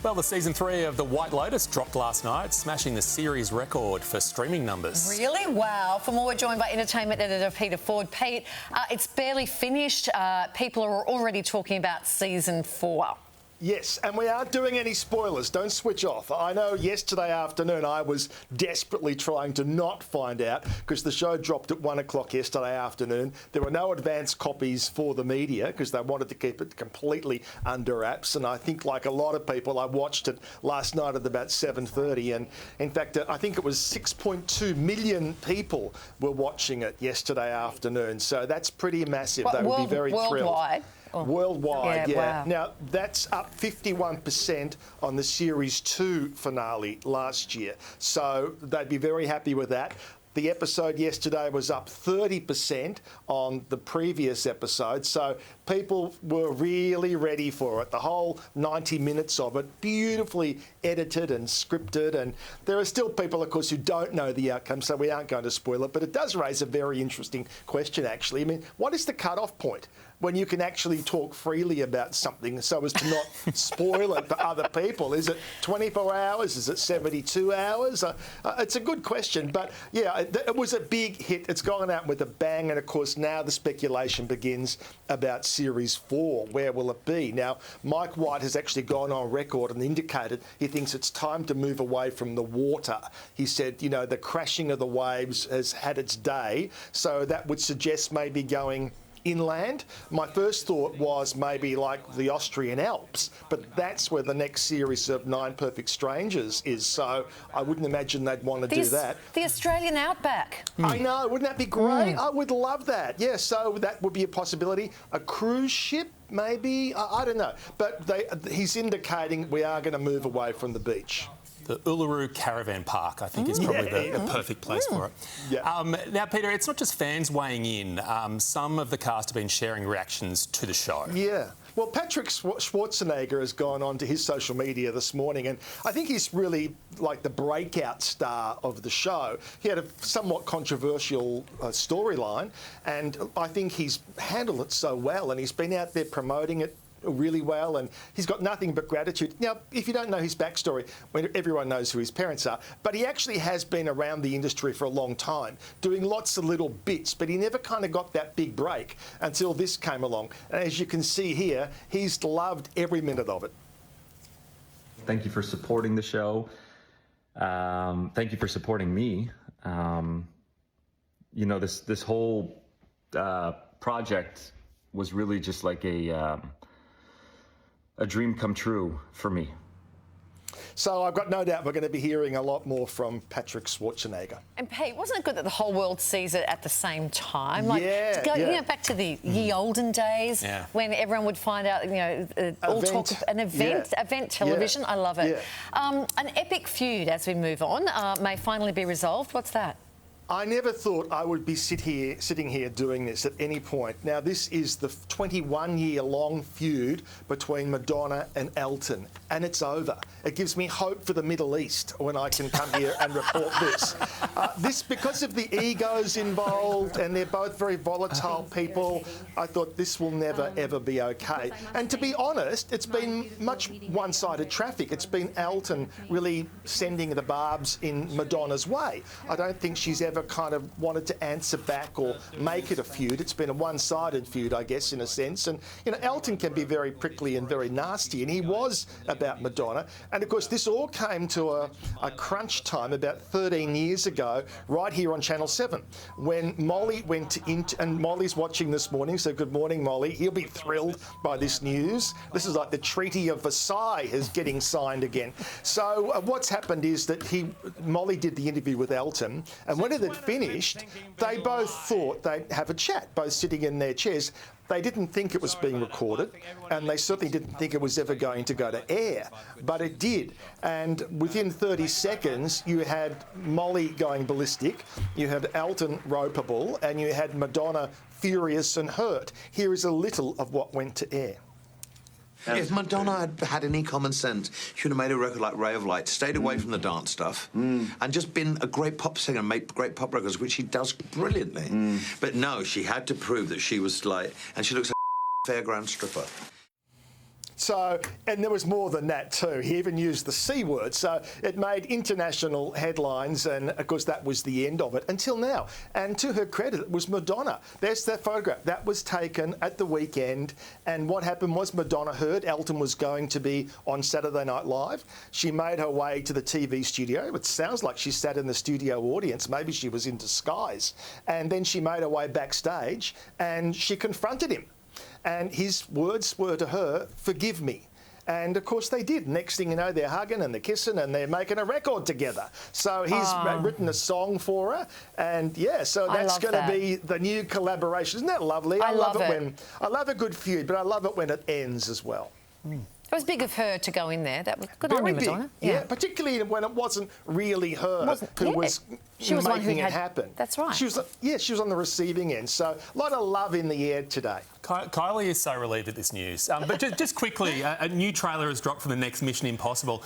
Well, the season 3 of the White Lotus dropped last night, smashing the series record for streaming numbers. Really? Wow. For more, we're joined by entertainment editor Peter Ford. Pete, it's barely finished. People are already talking about season 4. Yes, and we aren't doing any spoilers. Don't switch off. I know yesterday afternoon I was desperately trying to not find out because the show dropped at 1 o'clock yesterday afternoon. There were no advance copies for the media because they wanted to keep it completely under wraps. And I think, like a lot of people, I watched it last night at about 7:30. And in fact, I think it was 6.2 million people were watching it yesterday afternoon. So that's pretty massive. They would be very thrilled. Worldwide? Oh. Worldwide, yeah. Wow. Now, that's up 51% on the Series 2 finale last year. So they'd be very happy with that. The episode yesterday was up 30% on the previous episode, so people were really ready for it. The whole 90 minutes of it, beautifully edited and scripted, and there are still people, of course, who don't know the outcome, so we aren't going to spoil it, but it does raise a very interesting question, actually. I mean, what is the cut-off point when you can actually talk freely about something so as to not spoil it for other people? Is it 24 hours? Is it 72 hours? It's a good question, but yeah, it was a big hit. It's gone out with a bang, and of course now the speculation begins about Series 4. Where will it be? Now, Mike White has actually gone on record and indicated he thinks it's time to move away from the water. He said, you know, the crashing of the waves has had its day, so that would suggest maybe going inland. My first thought was maybe like the Austrian Alps, but that's where the next series of 9 Perfect Strangers is, so I wouldn't imagine they'd want to do that. The Australian outback. I know, wouldn't that be great? I would love that. Yeah, so that would be a possibility. A cruise ship, maybe? I don't know. But he's indicating we are going to move away from the beach. The Uluru Caravan Park, I think, is probably the perfect place for it. Yeah. Now, Peter, it's not just fans weighing in. Some of the cast have been sharing reactions to the show. Yeah. Well, Patrick Schwarzenegger has gone on to his social media this morning, and I think he's really like the breakout star of the show. He had a somewhat controversial storyline, and I think he's handled it so well, and he's been out there promoting it really well, and he's got nothing but gratitude. Now, if you don't know his backstory, everyone knows who his parents are, but he actually has been around the industry for a long time, doing lots of little bits, but he never kind of got that big break until this came along. And as you can see here, he's loved every minute of it. Thank you for supporting the show. Thank you for supporting me. You know, this whole project was really just like a dream come true for me. So I've got no doubt we're going to be hearing a lot more from Patrick Schwarzenegger. And Pete, wasn't it good that the whole world sees it at the same time? Like, yeah, to go, yeah. You know, back to the ye olden days when everyone would find out, you know, all talk an event, event television. I love it. Yeah. An epic feud, as we move on, may finally be resolved. What's that? I never thought I would be sitting here doing this at any point. Now, this is the 21-year-long feud between Madonna and Elton, and it's over. It gives me hope for the Middle East when I can come here and report this. Because of the egos involved, and they're both very volatile people, I thought this will never, ever be okay. And to be honest, it's been much one-sided traffic. It's been Elton really sending the barbs in Madonna's way. I don't think she's ever kind of wanted to answer back or make it a feud. It's been a one-sided feud, I guess, in a sense. And, you know, Elton can be very prickly and very nasty, and he was about Madonna. And, of course, this all came to a crunch time about 13 years ago, right here on Channel 7, when Molly went into, and Molly's watching this morning, so good morning, Molly. He'll be thrilled by this news. This is like the Treaty of Versailles is getting signed again. So what's happened is that Molly did the interview with Elton, and when it had finished, they both thought they'd have a chat, both sitting in their chairs. They didn't think it was being recorded, and they certainly didn't think it was ever going to go to air, but it did. And within 30 seconds, you had Molly going ballistic, you had Elton ropeable, and you had Madonna furious and hurt. Here is a little of what went to air. If Madonna had had any common sense, she would have made a record like Ray of Light, stayed away from the dance stuff, and just been a great pop singer and made great pop records, which she does brilliantly. But no, she had to prove that she was like, and she looks like a fairground stripper. So, and there was more than that too. He even used the C word. So it made international headlines, and of course that was the end of it until now. And to her credit, it was Madonna. There's that photograph. That was taken at the weekend. And what happened was Madonna heard Elton was going to be on Saturday Night Live. She made her way to the TV studio. It sounds like she sat in the studio audience. Maybe she was in disguise. And then she made her way backstage and she confronted him. And his words were to her, "Forgive me." And of course they did. Next thing you know, they're hugging and they're kissing and they're making a record together. So he's written a song for her. And yeah, so that's going to be the new collaboration. Isn't that lovely? I love it. I love a good feud, but I love it when it ends as well. It was big of her to go in there. That was good on you, Madonna. Yeah, particularly when it wasn't really her who was making it happen. That's right. She was on the receiving end. So a lot of love in the air today. Kylie is so relieved at this news. But just quickly, a new trailer has dropped for the next Mission Impossible.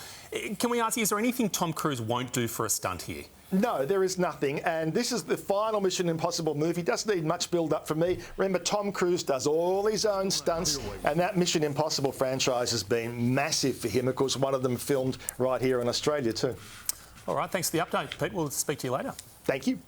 Can we ask you, is there anything Tom Cruise won't do for a stunt here? No, there is nothing. And this is the final Mission Impossible movie. Doesn't need much build-up from me. Remember, Tom Cruise does all his own stunts, and that Mission Impossible franchise has been massive for him. Of course, one of them filmed right here in Australia too. All right, thanks for the update, Pete. We'll speak to you later. Thank you.